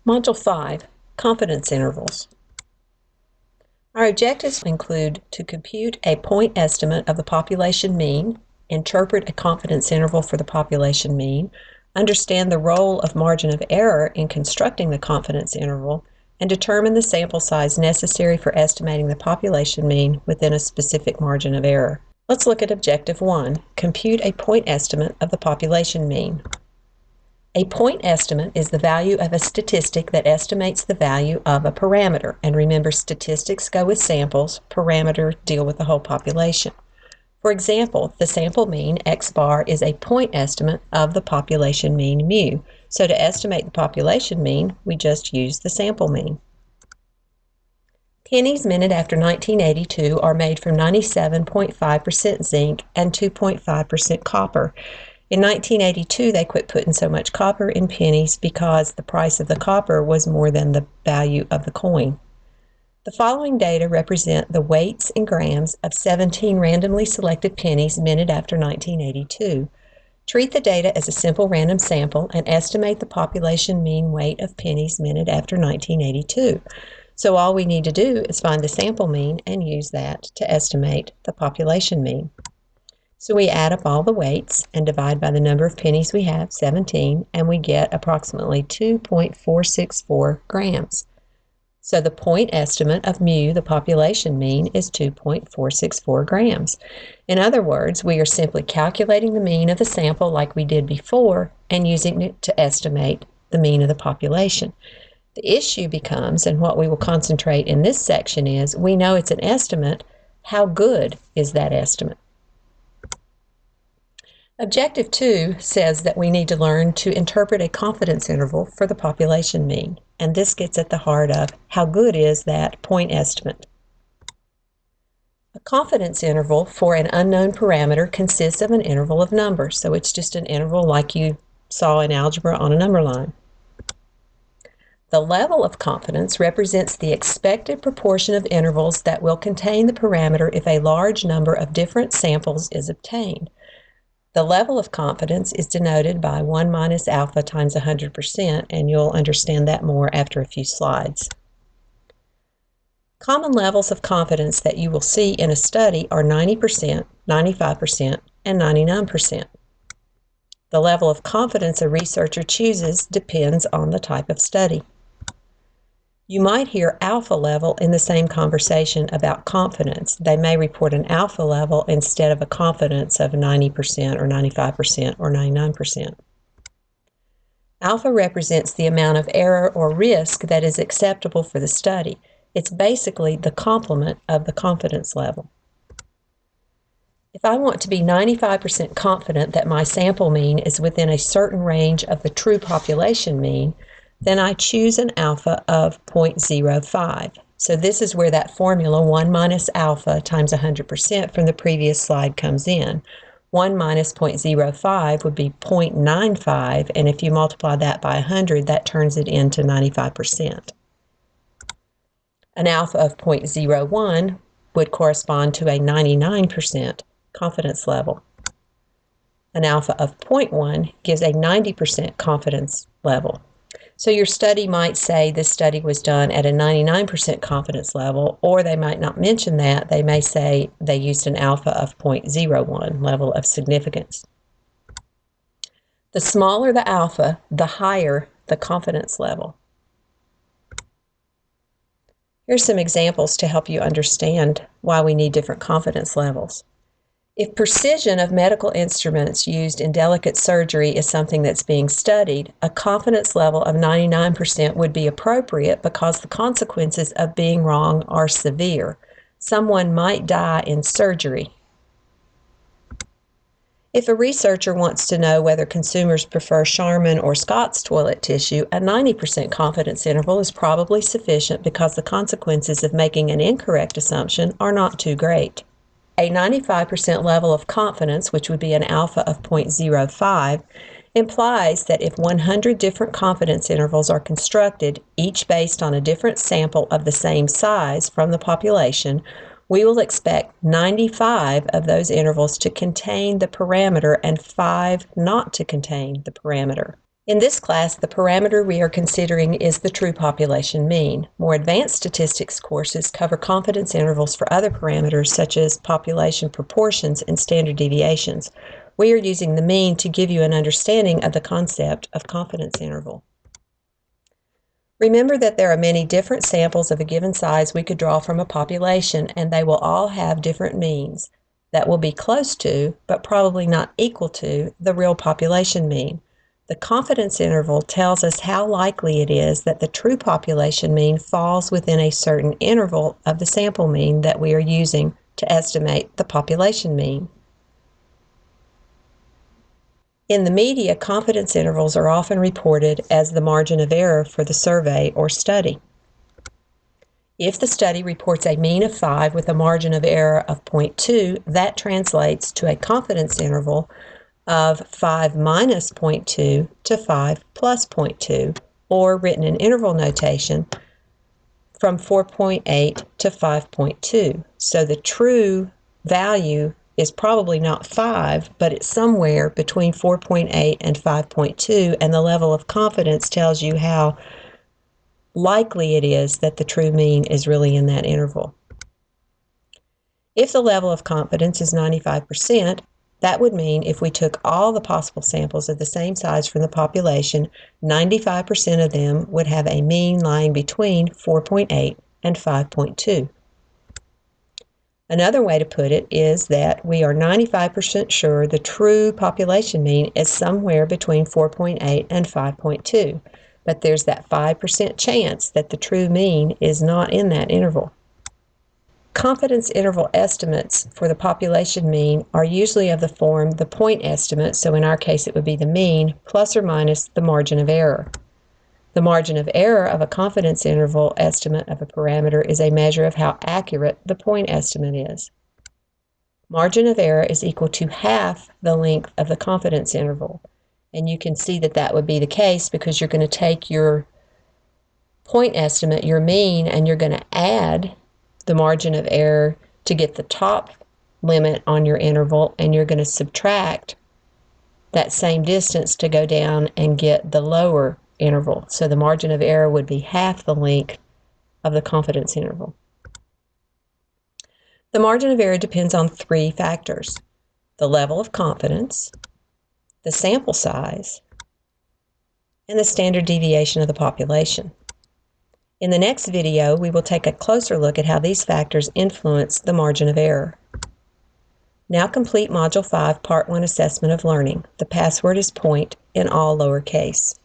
Module 5, Confidence Intervals. Our objectives include to compute a point estimate of the population mean, interpret a confidence interval for the population mean, understand the role of margin of error in constructing the confidence interval, and determine the sample size necessary for estimating the population mean within a specific margin of error. Let's look at Objective 1, compute a point estimate of the population mean. A point estimate is the value of a statistic that estimates the value of a parameter. And remember, statistics go with samples, parameters deal with the whole population. For example, the sample mean, x bar, is a point estimate of the population mean, mu. So to estimate the population mean, we just use the sample mean. Pennies minted after 1982 are made from 97.5% zinc and 2.5% copper. In 1982, they quit putting so much copper in pennies because the price of the copper was more than the value of the coin. The following data represent the weights in grams of 17 randomly selected pennies minted after 1982. Treat the data as a simple random sample and estimate the population mean weight of pennies minted after 1982. So all we need to do is find the sample mean and use that to estimate the population mean. So we add up all the weights and divide by the number of pennies we have, 17, and we get approximately 2.464 grams. So the point estimate of mu, the population mean, is 2.464 grams. In other words, we are simply calculating the mean of the sample like we did before and using it to estimate the mean of the population. The issue becomes, and what we will concentrate in this section is, we know it's an estimate. How good is that estimate? Objective 2 says that we need to learn to interpret a confidence interval for the population mean, and this gets at the heart of how good is that point estimate. A confidence interval for an unknown parameter consists of an interval of numbers, so it's just an interval like you saw in algebra on a number line. The level of confidence represents the expected proportion of intervals that will contain the parameter if a large number of different samples is obtained. The level of confidence is denoted by 1 minus alpha times 100%, and you'll understand that more after a few slides. Common levels of confidence that you will see in a study are 90%, 95%, and 99%. The level of confidence a researcher chooses depends on the type of study. You might hear alpha level in the same conversation about confidence. They may report an alpha level instead of a confidence of 90% or 95% or 99%. Alpha represents the amount of error or risk that is acceptable for the study. It's basically the complement of the confidence level. If I want to be 95% confident that my sample mean is within a certain range of the true population mean, then I choose an alpha of 0.05. So this is where that formula 1 minus alpha times 100% from the previous slide comes in. 1 minus 0.05 would be 0.95, and if you multiply that by 100, that turns it into 95%. An alpha of 0.01 would correspond to a 99% confidence level. An alpha of 0.1 gives a 90% confidence level. So your study might say this study was done at a 99% confidence level, or they might not mention that. They may say they used an alpha of 0.01 level of significance. The smaller the alpha, the higher the confidence level. Here's some examples to help you understand why we need different confidence levels. If precision of medical instruments used in delicate surgery is something that's being studied, a confidence level of 99% would be appropriate because the consequences of being wrong are severe. Someone might die in surgery. If a researcher wants to know whether consumers prefer Charmin or Scott's toilet tissue, a 90% confidence interval is probably sufficient because the consequences of making an incorrect assumption are not too great. A 95% level of confidence, which would be an alpha of 0.05, implies that if 100 different confidence intervals are constructed, each based on a different sample of the same size from the population, we will expect 95 of those intervals to contain the parameter and 5 not to contain the parameter. In this class, the parameter we are considering is the true population mean. More advanced statistics courses cover confidence intervals for other parameters such as population proportions and standard deviations. We are using the mean to give you an understanding of the concept of confidence interval. Remember that there are many different samples of a given size we could draw from a population, and they will all have different means that will be close to, but probably not equal to, the real population mean. The confidence interval tells us how likely it is that the true population mean falls within a certain interval of the sample mean that we are using to estimate the population mean. In the media, confidence intervals are often reported as the margin of error for the survey or study. If the study reports a mean of 5 with a margin of error of 0.2, that translates to a confidence interval of 5 minus 0.2 to 5 plus 0.2, or written in interval notation, from 4.8 to 5.2. So the true value is probably not 5, but it's somewhere between 4.8 and 5.2, and the level of confidence tells you how likely it is that the true mean is really in that interval. If the level of confidence is 95%, that would mean if we took all the possible samples of the same size from the population, 95% of them would have a mean lying between 4.8 and 5.2. Another way to put it is that we are 95% sure the true population mean is somewhere between 4.8 and 5.2, but there's that 5% chance that the true mean is not in that interval. Confidence interval estimates for the population mean are usually of the form the point estimate, so in our case it would be the mean, plus or minus the margin of error. The margin of error of a confidence interval estimate of a parameter is a measure of how accurate the point estimate is. Margin of error is equal to half the length of the confidence interval, and you can see that that would be the case because you're going to take your point estimate, your mean, and you're going to add the margin of error to get the top limit on your interval, and you're going to subtract that same distance to go down and get the lower interval. So the margin of error would be half the length of the confidence interval. The margin of error depends on 3 factors: the level of confidence, the sample size, and the standard deviation of the population. In the next video, we will take a closer look at how these factors influence the margin of error. Now complete Module 5, Part 1 Assessment of Learning. The password is point in all lowercase.